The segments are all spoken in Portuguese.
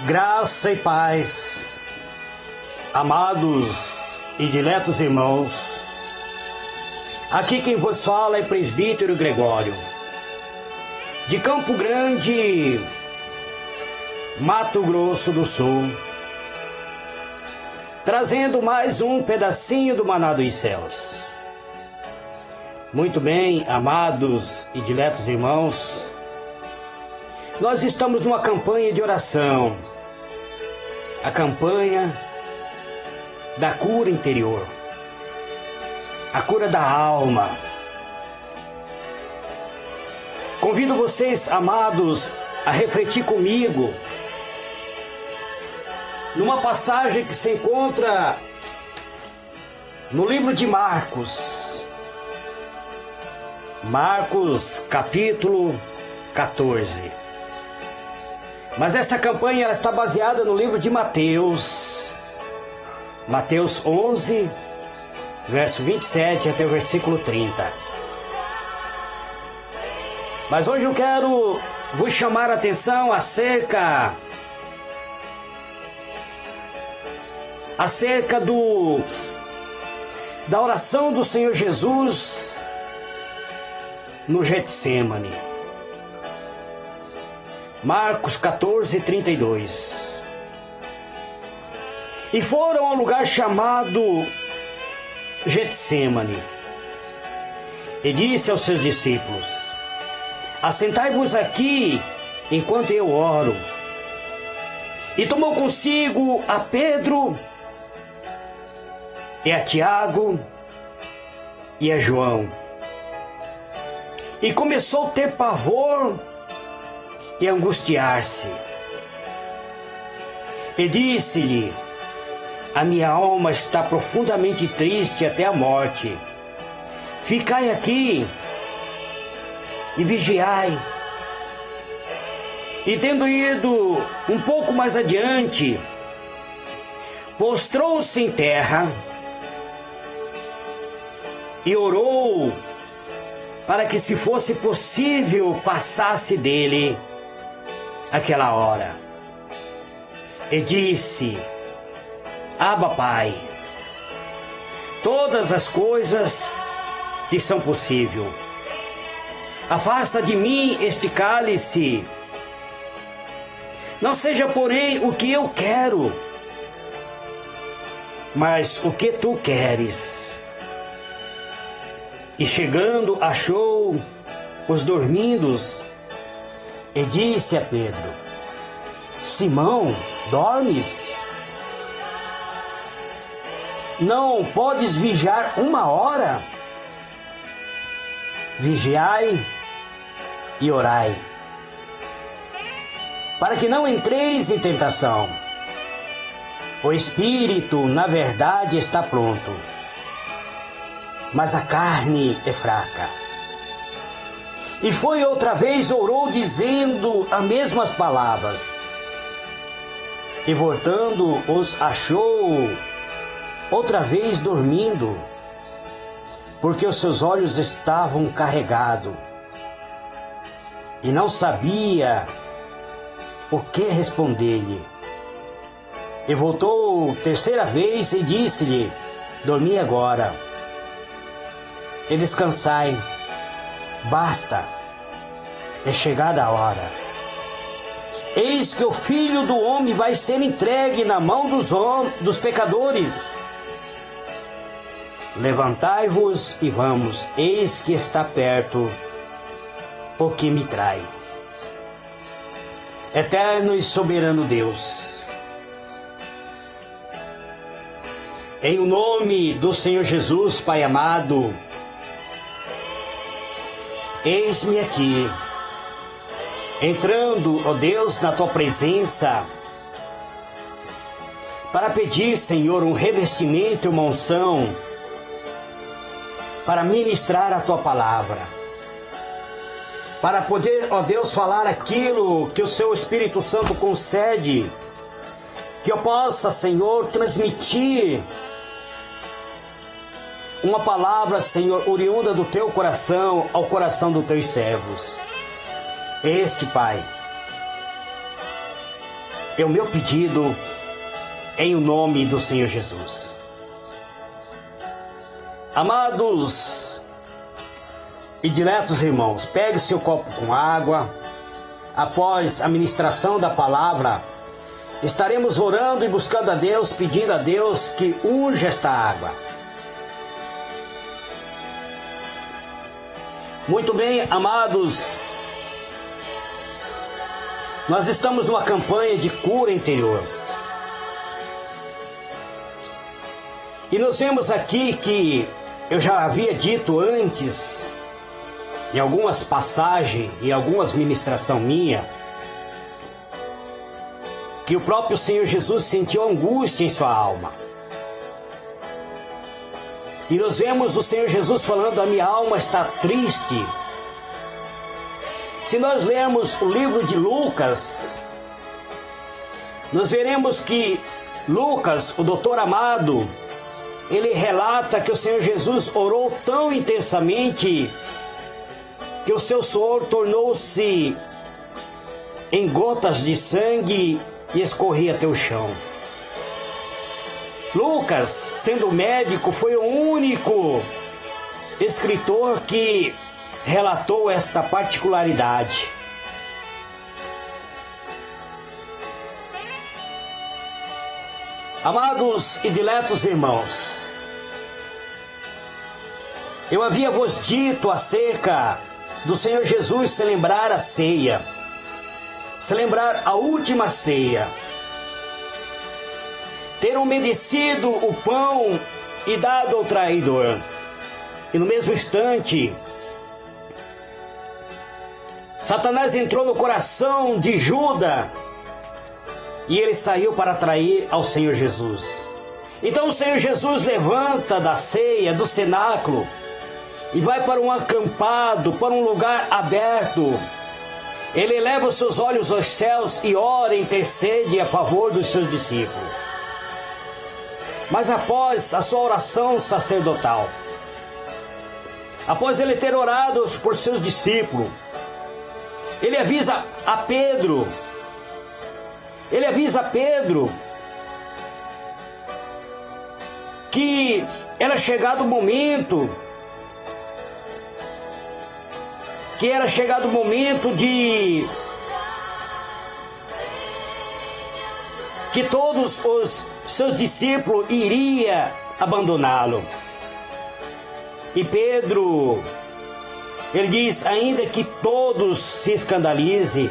Graça e paz, amados e diletos irmãos. Aqui quem vos fala é presbítero Gregório, de Campo Grande, Mato Grosso do Sul, trazendo mais um pedacinho do maná dos céus. Muito bem, amados e diletos irmãos, nós estamos numa campanha de oração, a campanha da cura interior, a cura da alma. Convido vocês, amados, a refletir comigo numa passagem que se encontra no livro de Marcos, capítulo 14. Mas esta campanha ela está baseada no livro de Mateus 11, verso 27 até o versículo 30. Mas hoje eu quero vos chamar a atenção acerca da oração do Senhor Jesus no Getsêmani. Marcos 14, 32. E foram ao lugar chamado Getsêmani, e disse aos seus discípulos: assentai-vos aqui enquanto eu oro. E tomou consigo a Pedro e a Tiago e a João, e começou a ter pavor e angustiar-se. E disse-lhe: a minha alma está profundamente triste até a morte. Ficai aqui e vigiai. E tendo ido um pouco mais adiante, prostrou-se em terra e orou para que, se fosse possível, passasse dele aquela hora. E disse: Abba, Pai, todas as coisas te são possíveis. Afasta de mim este cálice. Não seja, porém, o que eu quero, mas o que tu queres. E chegando, achou os dormindo, e disse a Pedro: Simão, dormes? Não podes vigiar uma hora? Vigiai e orai, para que não entreis em tentação. O espírito, na verdade, está pronto, mas a carne é fraca. E foi outra vez, orou, dizendo as mesmas palavras. E voltando, os achou outra vez dormindo, porque os seus olhos estavam carregados, e não sabia o que responder-lhe. E voltou terceira vez e disse-lhe: dormi agora e descansai, basta, é chegada a hora. Eis que o Filho do Homem vai ser entregue na mão dos pecadores. Levantai-vos e vamos, eis que está perto o que me trai. Eterno e soberano Deus, em nome do Senhor Jesus, Pai amado, eis-me aqui, entrando, ó Deus, na Tua presença, para pedir, Senhor, um revestimento e uma unção, para ministrar a Tua palavra, para poder, ó Deus, falar aquilo que o Seu Espírito Santo concede, que eu possa, Senhor, transmitir uma palavra, Senhor, oriunda do Teu coração ao coração dos Teus servos. Pai, é o meu pedido em o nome do Senhor Jesus. Amados e diletos irmãos, pegue seu copo com água. Após a ministração da palavra, estaremos orando e buscando a Deus, pedindo a Deus que unja esta água. Muito bem, amados, nós estamos numa campanha de cura interior. E nós vemos aqui que eu já havia dito antes, em algumas passagens e algumas ministrações minhas, que o próprio Senhor Jesus sentiu angústia em sua alma. E nós vemos o Senhor Jesus falando: a minha alma está triste. Se nós lermos o livro de Lucas, nós veremos que Lucas, o doutor amado, ele relata que o Senhor Jesus orou tão intensamente que o seu suor tornou-se em gotas de sangue e escorria até o chão. Lucas, sendo médico, foi o único escritor que relatou esta particularidade. Amados e diletos irmãos, eu havia vos dito acerca do Senhor Jesus celebrar a ceia, celebrar a última ceia, ter umedecido o pão e dado ao traidor. E no mesmo instante, Satanás entrou no coração de Judas e ele saiu para trair ao Senhor Jesus. Então o Senhor Jesus levanta da ceia, do cenáculo, e vai para um acampado, para um lugar aberto. Ele eleva os seus olhos aos céus e ora e intercede a favor dos seus discípulos. Mas após a sua oração sacerdotal, após ele ter orado por seus discípulos, ele avisa a Pedro, que era chegado o momento, de que todos os seus discípulos iriam abandoná-lo. E Pedro, ele diz: ainda que todos se escandalizem,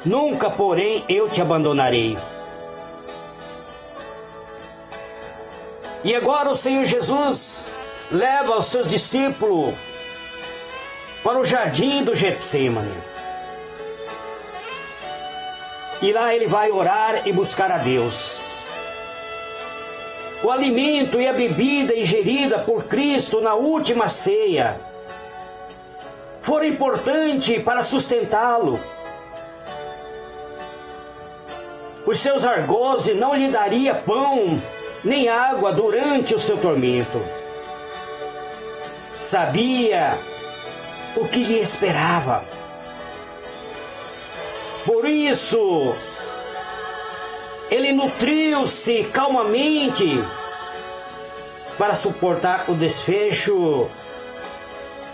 nunca, porém, eu te abandonarei. E agora o Senhor Jesus leva os seus discípulos para o jardim do Getsêmani. E lá ele vai orar e buscar a Deus. O alimento e a bebida ingerida por Cristo na última ceia foram importantes para sustentá-lo. Os seus algozes não lhe daria pão nem água durante o seu tormento. Sabia o que lhe esperava. Por isso, ele nutriu-se calmamente para suportar o desfecho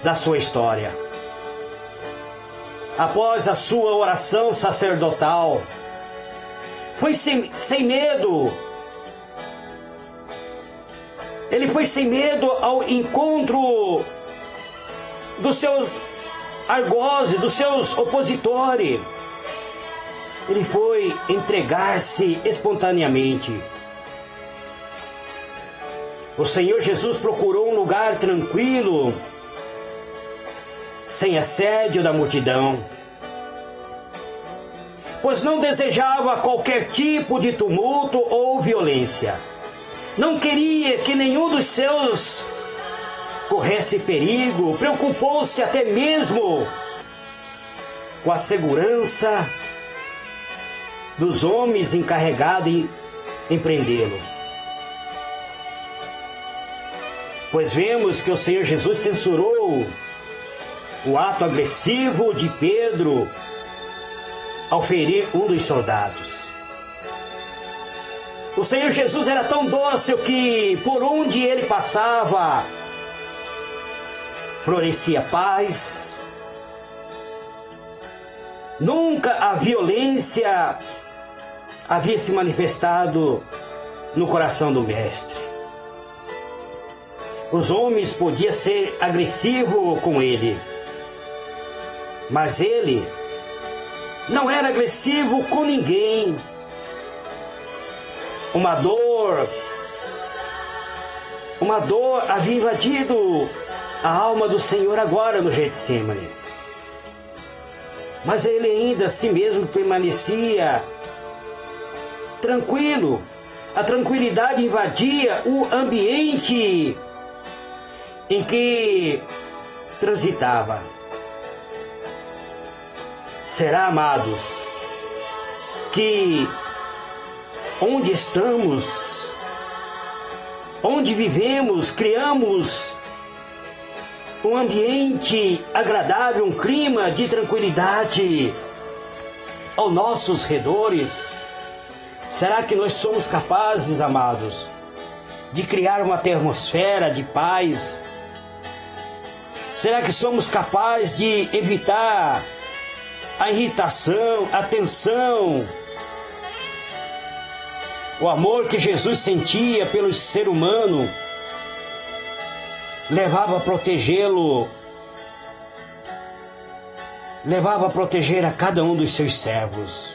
da sua história. Após a sua oração sacerdotal, foi sem medo. Ele foi sem medo ao encontro dos seus algozes, dos seus opositores. Ele foi entregar-se espontaneamente. O Senhor Jesus procurou um lugar tranquilo, sem assédio da multidão, pois não desejava qualquer tipo de tumulto ou violência. Não queria que nenhum dos seus corresse perigo, preocupou-se até mesmo com a segurança dos homens encarregados em prendê-lo. Pois vemos que o Senhor Jesus censurou o ato agressivo de Pedro ao ferir um dos soldados. O Senhor Jesus era tão dócil que por onde ele passava, florescia paz. Nunca a violência havia se manifestado no coração do Mestre. Os homens podiam ser agressivos com ele, mas ele não era agressivo com ninguém. Uma dor havia invadido a alma do Senhor agora no Getsemane. Mas ele ainda assim mesmo permanecia tranquilo. A tranquilidade invadia o ambiente em que transitava. Será, amados, que onde estamos, onde vivemos, criamos um ambiente agradável, um clima de tranquilidade aos nossos redores? Será que nós somos capazes, amados, de criar uma atmosfera de paz? Será que somos capazes de evitar a irritação, a tensão? O amor que Jesus sentia pelo ser humano levava a protegê-lo, levava a proteger a cada um dos seus servos.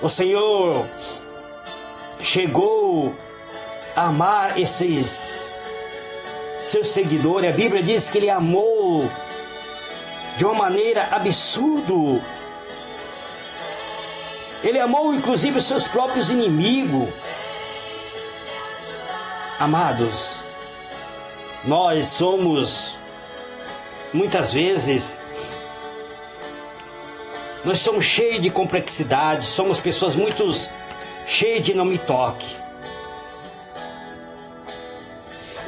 O Senhor chegou a amar esses seus seguidores. A Bíblia diz que ele amou de uma maneira absurda. Ele amou inclusive os seus próprios inimigos. Amados, nós somos, muitas vezes, nós somos cheios de complexidade, somos pessoas muito cheias de não me toque.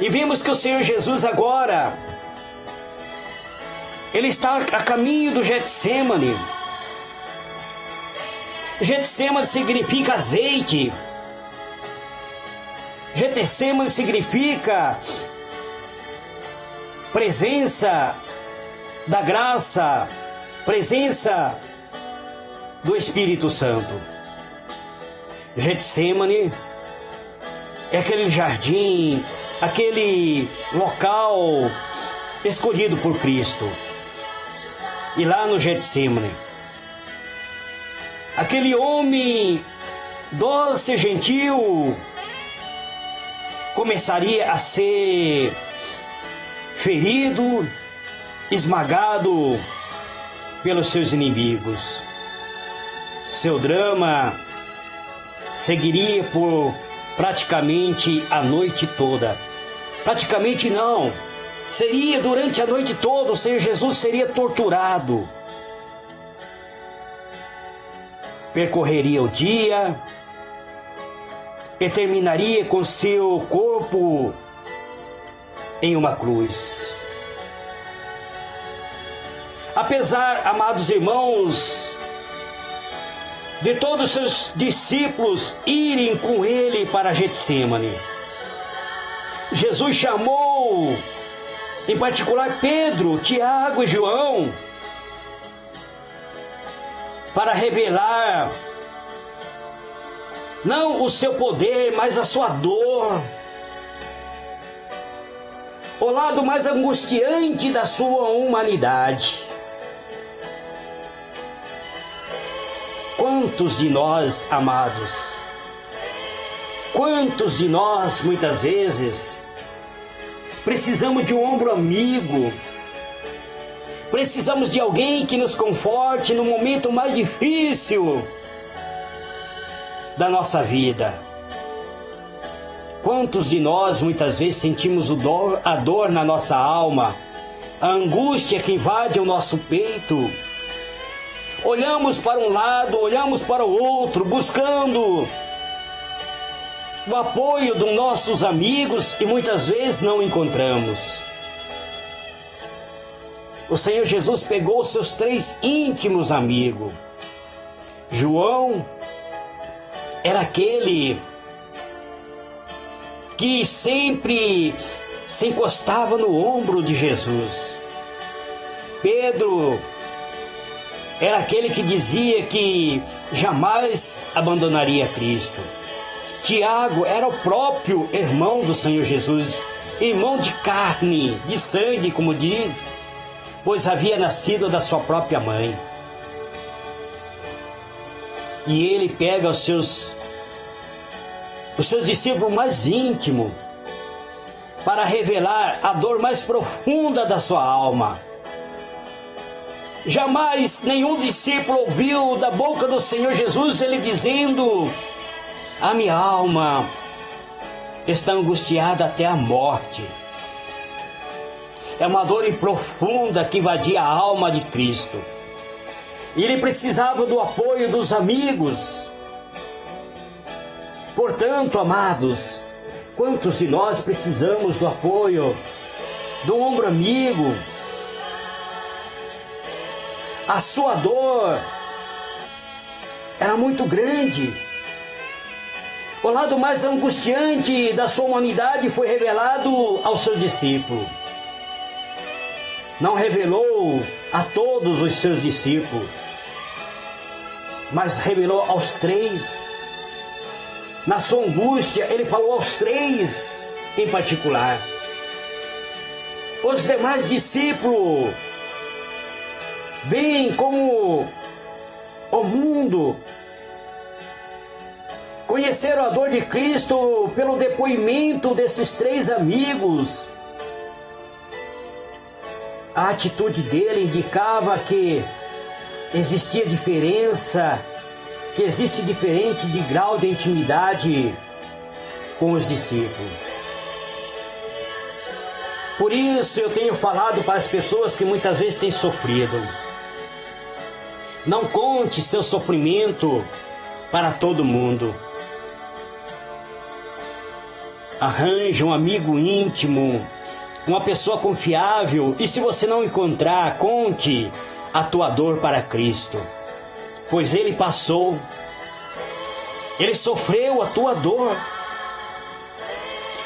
E vimos que o Senhor Jesus agora, ele está a caminho do Getsemane. Getsemane significa azeite. Getsemane significa presença da graça, presença do Espírito Santo. Getsemane é aquele jardim, aquele local escolhido por Cristo. E lá no Getsemane, aquele homem doce e gentil começaria a ser ferido, esmagado pelos seus inimigos. Seu drama seguiria por praticamente a noite toda. Praticamente não, seria durante a noite toda. O Senhor Jesus seria torturado. Percorreria o dia e terminaria com seu corpo em uma cruz. Apesar, amados irmãos, de todos os seus discípulos irem com ele para Getsemane, Jesus chamou, em particular, Pedro, Tiago e João, para revelar não o seu poder, mas a sua dor, o lado mais angustiante da sua humanidade. Quantos de nós, amados, quantos de nós, muitas vezes, precisamos de um ombro amigo, precisamos de alguém que nos conforte no momento mais difícil da nossa vida. Quantos de nós muitas vezes sentimos a dor na nossa alma, a angústia que invade o nosso peito? Olhamos para um lado, olhamos para o outro, buscando o apoio dos nossos amigos e muitas vezes não encontramos. O Senhor Jesus pegou seus 3 íntimos amigos, João, era aquele que sempre se encostava no ombro de Jesus. Pedro era aquele que dizia que jamais abandonaria Cristo. Tiago era o próprio irmão do Senhor Jesus, irmão de carne, de sangue, como diz, pois havia nascido da sua própria mãe. E ele pega os seus discípulos mais íntimos para revelar a dor mais profunda da sua alma. Jamais nenhum discípulo ouviu da boca do Senhor Jesus ele dizendo: a minha alma está angustiada até a morte. É uma dor profunda que invadia a alma de Cristo. E ele precisava do apoio dos amigos. Portanto, amados, quantos de nós precisamos do apoio do ombro amigo? A sua dor era muito grande. O lado mais angustiante da sua humanidade foi revelado ao seu discípulo. Não revelou a todos os seus discípulos, mas revelou aos três. Na sua angústia, ele falou aos três em particular. Os demais discípulos, bem como o mundo, conheceram a dor de Cristo pelo depoimento desses três amigos. A atitude dele indicava que existia diferença, que existe diferente de grau de intimidade com os discípulos. Por isso eu tenho falado para as pessoas que muitas vezes têm sofrido: não conte seu sofrimento para todo mundo. Arranje um amigo íntimo, uma pessoa confiável, e se você não encontrar, conte a tua dor para Cristo, pois Ele passou, Ele sofreu a tua dor.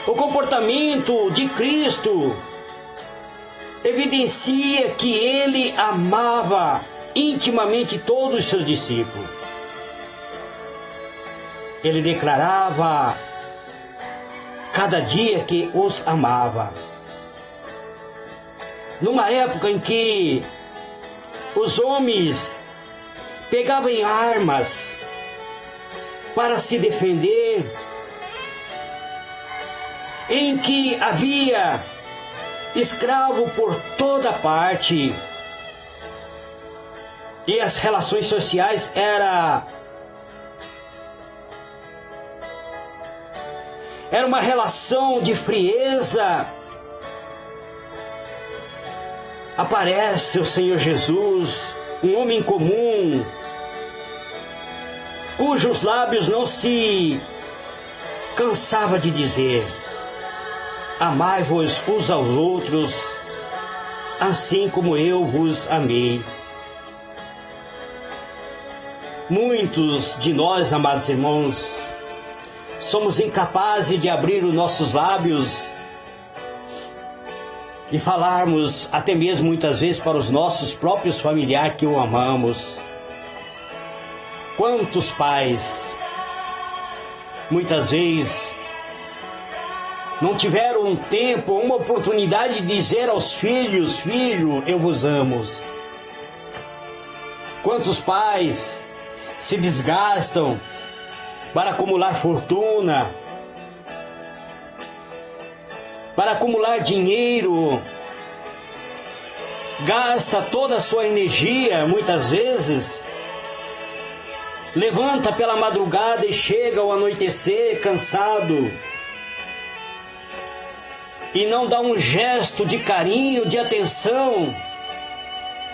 O comportamento de Cristo evidencia que Ele amava intimamente todos os seus discípulos. Ele declarava cada dia que os amava. Numa época em que os homens pegavam em armas para se defender, em que havia escravo por toda parte, e as relações sociais era uma relação de frieza, aparece o Senhor Jesus, um homem comum, cujos lábios não se cansava de dizer: amai-vos uns aos outros, assim como eu vos amei. Muitos de nós, amados irmãos, somos incapazes de abrir os nossos lábios e falarmos até mesmo muitas vezes para os nossos próprios familiares que o amamos. Quantos pais muitas vezes não tiveram um tempo, uma oportunidade de dizer aos filhos: filho, eu vos amo. Quantos pais se desgastam para acumular fortuna, para acumular dinheiro, gasta toda a sua energia, muitas vezes, levanta pela madrugada e chega ao anoitecer cansado, e não dá um gesto de carinho, de atenção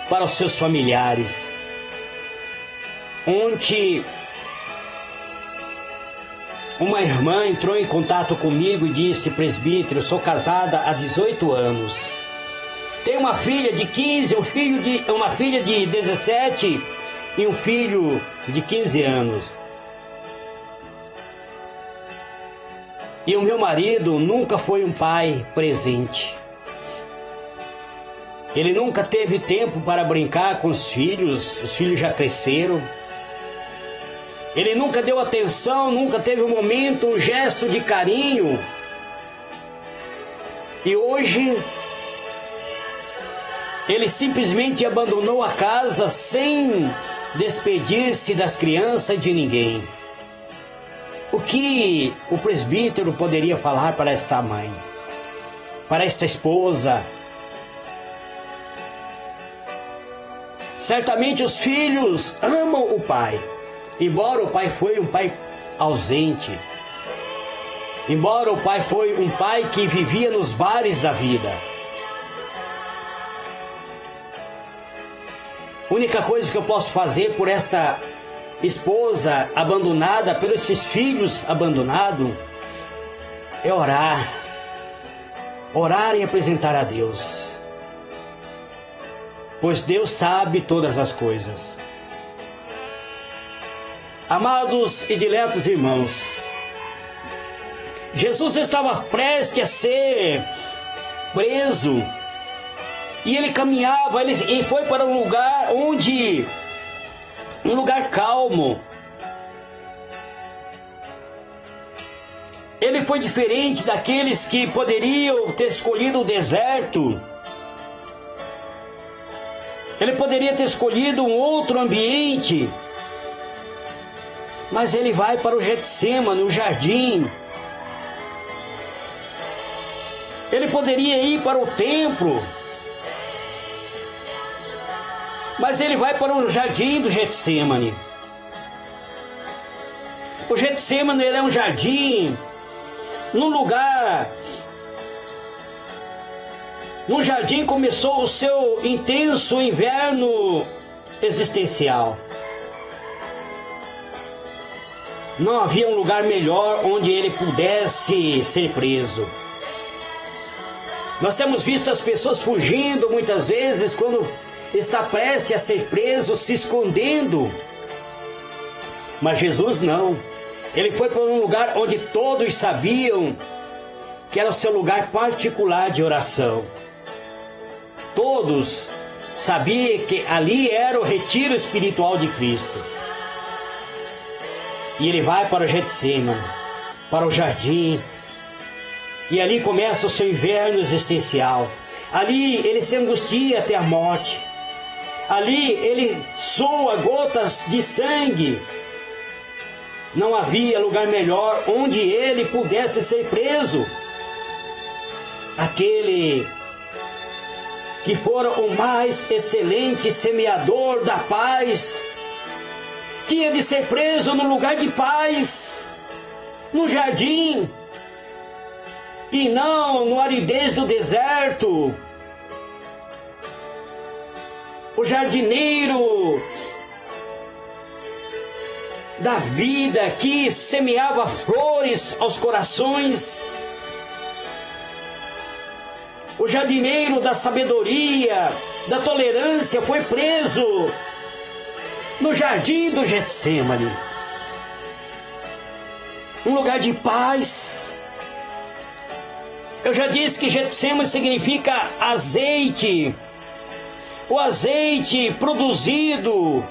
para os seus familiares. Ontem, uma irmã entrou em contato comigo e disse: presbítero, eu sou casada há 18 anos. Tenho uma filha de 15, uma filha de 17 e um filho de 15 anos. E o meu marido nunca foi um pai presente. Ele nunca teve tempo para brincar com os filhos já cresceram. Ele nunca deu atenção, nunca teve um momento, um gesto de carinho. E hoje, ele simplesmente abandonou a casa sem despedir-se das crianças e de ninguém. O que o presbítero poderia falar para esta mãe? Para esta esposa? Certamente os filhos amam o pai, embora o pai foi um pai ausente, embora o pai foi um pai que vivia nos bares da vida. A única coisa que eu posso fazer por esta esposa abandonada, pelos esses filhos abandonados, é orar. Orar e apresentar a Deus. Pois Deus sabe todas as coisas. Amados e diletos irmãos, Jesus estava prestes a ser preso. E ele caminhava, ele foi para um lugar um lugar calmo. Ele foi diferente daqueles que poderiam ter escolhido o deserto. Ele poderia ter escolhido um outro ambiente. Mas ele vai para o Getsêmani, o jardim. Ele poderia ir para o templo. Mas ele vai para o jardim do Getsêmani. O Getsêmani é um jardim, no jardim começou o seu intenso inverno existencial. Não havia um lugar melhor onde ele pudesse ser preso. Nós temos visto as pessoas fugindo muitas vezes quando está prestes a ser preso, se escondendo. Mas Jesus não. Ele foi para um lugar onde todos sabiam que era o seu lugar particular de oração. Todos sabiam que ali era o retiro espiritual de Cristo. E ele vai para o Getsêmani, para o jardim. E ali começa o seu inverno existencial. Ali ele se angustia até a morte. Ali ele soa gotas de sangue. Não havia lugar melhor onde ele pudesse ser preso. Aquele que fora o mais excelente semeador da paz, tinha de ser preso no lugar de paz, no jardim, e não no aridez do deserto. O jardineiro da vida que semeava flores aos corações, o jardineiro da sabedoria, da tolerância, foi preso no jardim do Getsêmani, um lugar de paz. Eu já disse que Getsêmani significa azeite, o azeite produzido,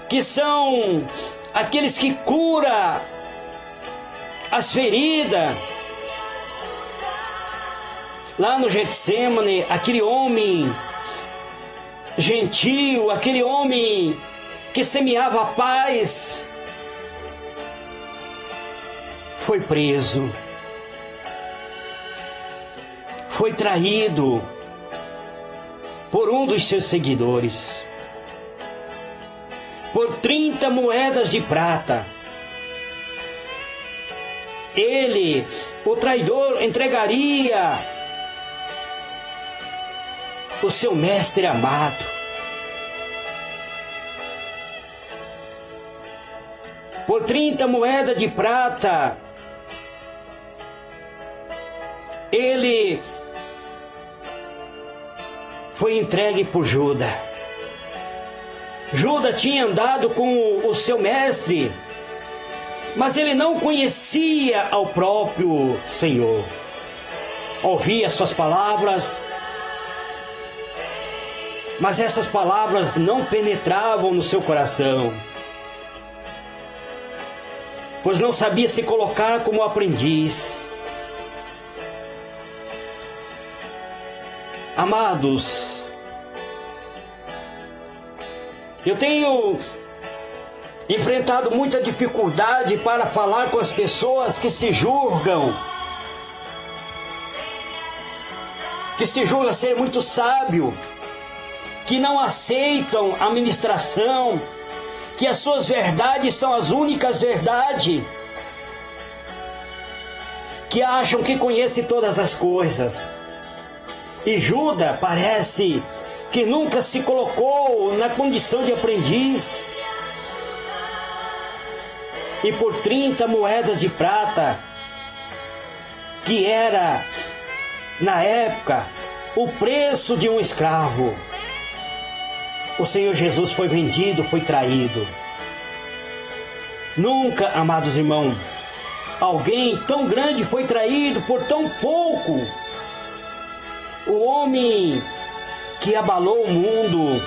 que são aqueles que curam as feridas. Lá no Getsêmani, aquele homem gentil, aquele homem que semeava a paz, foi preso, foi traído por um dos seus seguidores, por 30 moedas de prata. Ele, o traidor, entregaria o seu mestre amado. Por 30 moedas de prata, ele foi entregue por Judas. Judas tinha andado com o seu mestre Mas ele não conhecia ao próprio Senhor. Ouvia suas palavras, mas essas palavras não penetravam no seu coração, pois não sabia se colocar como aprendiz. Amados, eu tenho enfrentado muita dificuldade para falar com as pessoas que se julgam ser muito sábio, que não aceitam a ministração, que as suas verdades são as únicas verdades, que acham que conhecem todas as coisas. E Judas parece que nunca se colocou na condição de aprendiz. E por 30 moedas de prata, que era, na época, o preço de um escravo, o Senhor Jesus foi vendido, foi traído. Nunca, amados irmãos, alguém tão grande foi traído por tão pouco. O homem que abalou o mundo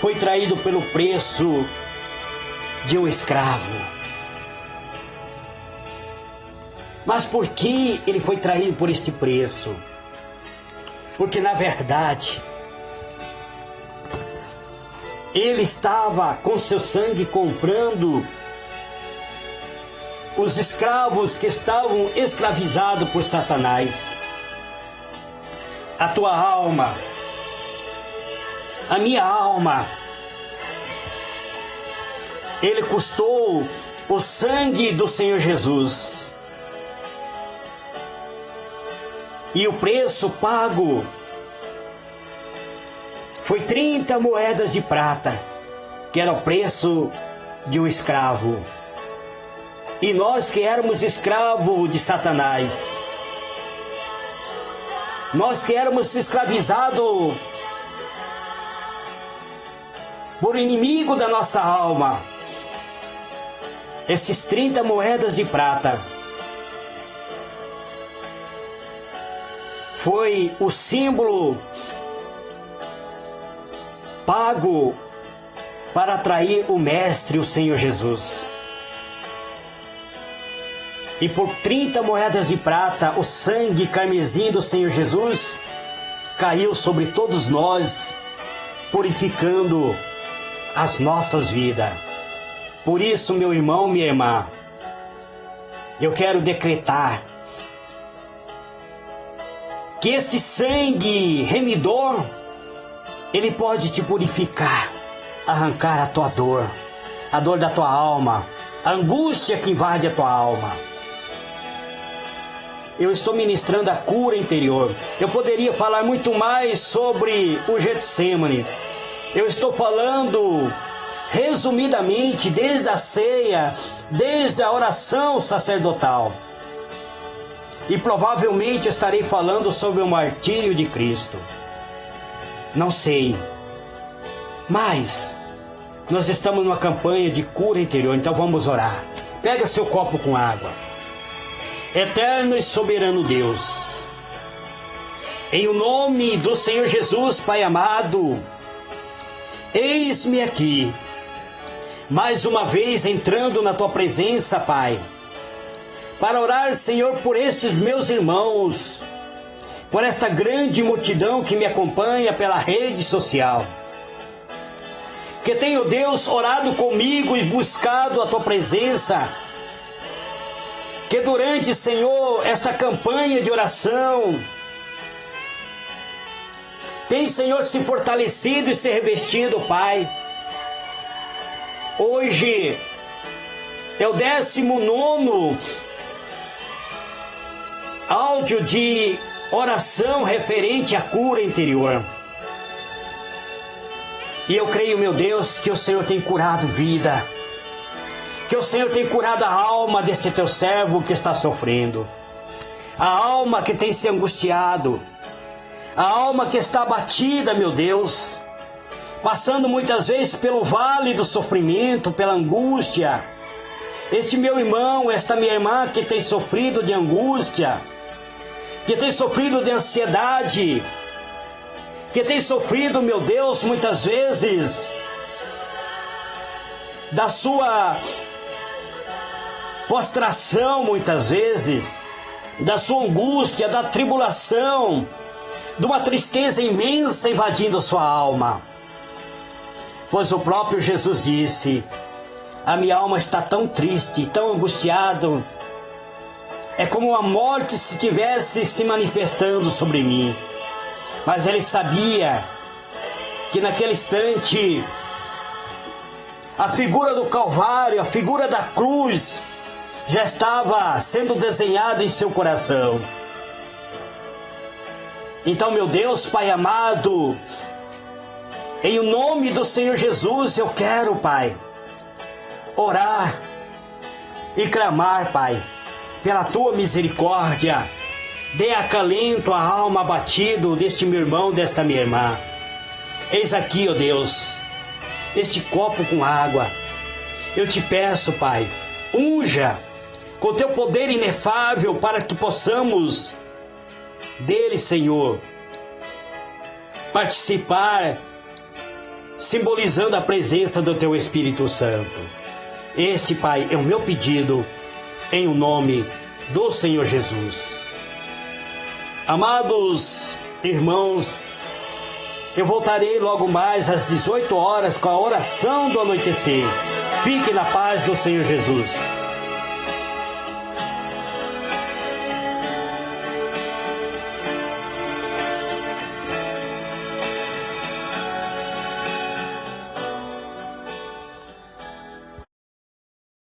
foi traído pelo preço de um escravo. Mas por que ele foi traído por este preço? Porque na verdade ele estava com seu sangue comprando os escravos que estavam escravizados por Satanás. A tua alma, a minha alma, ele custou o sangue do Senhor Jesus. E o preço pago foi 30 moedas de prata, que era o preço de um escravo. E nós que éramos escravos de Satanás, nós que éramos escravizados por inimigo da nossa alma, esses 30 moedas de prata foi o símbolo pago para atrair o Mestre, o Senhor Jesus. E por 30 moedas de prata, o sangue carmesim do Senhor Jesus caiu sobre todos nós, purificando as nossas vidas. Por isso, meu irmão, minha irmã, eu quero decretar que este sangue remidor, ele pode te purificar, arrancar a tua dor, a dor da tua alma, a angústia que invade a tua alma. Eu estou ministrando a cura interior. Eu poderia falar muito mais sobre o Getsemane. Eu estou falando resumidamente desde a ceia, desde a oração sacerdotal. E provavelmente estarei falando sobre o martírio de Cristo. Não sei. Mas nós estamos numa campanha de cura interior, então vamos orar. Pega seu copo com água. Eterno e soberano Deus, em o nome do Senhor Jesus, Pai amado, eis-me aqui, mais uma vez entrando na Tua presença, Pai, para orar, Senhor, por estes meus irmãos, por esta grande multidão que me acompanha pela rede social, que tenho, Deus, orado comigo e buscado a Tua presença, que durante, Senhor, esta campanha de oração, tem, Senhor, se fortalecido e se revestido, Pai. Hoje é o 19º áudio de oração referente à cura interior. E eu creio, meu Deus, que o Senhor tem curado vida, que o Senhor tem curado a alma deste teu servo que está sofrendo, a alma que tem se angustiado, a alma que está abatida, meu Deus, passando muitas vezes pelo vale do sofrimento, pela angústia, Este meu irmão, esta minha irmã que tem sofrido de angústia, que tem sofrido de ansiedade, que tem sofrido, meu Deus, muitas vezes, da sua prostração, muitas vezes, da sua angústia, da tribulação, de uma tristeza imensa invadindo sua alma. Pois o próprio Jesus disse: a minha alma está tão triste, tão angustiado, é como a morte se estivesse se manifestando sobre mim. Mas ele sabia que naquele instante a figura do Calvário, a figura da cruz, já estava sendo desenhada em seu coração. Então, meu Deus, Pai amado, em nome do Senhor Jesus, eu quero, Pai, orar e clamar, Pai, pela Tua misericórdia. Dê acalento à alma abatida deste meu irmão, desta minha irmã. Eis aqui, ó Deus, este copo com água. Eu te peço, Pai, unja com Teu poder inefável para que possamos dele, Senhor, participar, simbolizando a presença do Teu Espírito Santo. Este, Pai, é o meu pedido, em o nome do Senhor Jesus. Amados irmãos, eu voltarei logo mais às 18 horas com a oração do anoitecer. Fique na paz do Senhor Jesus.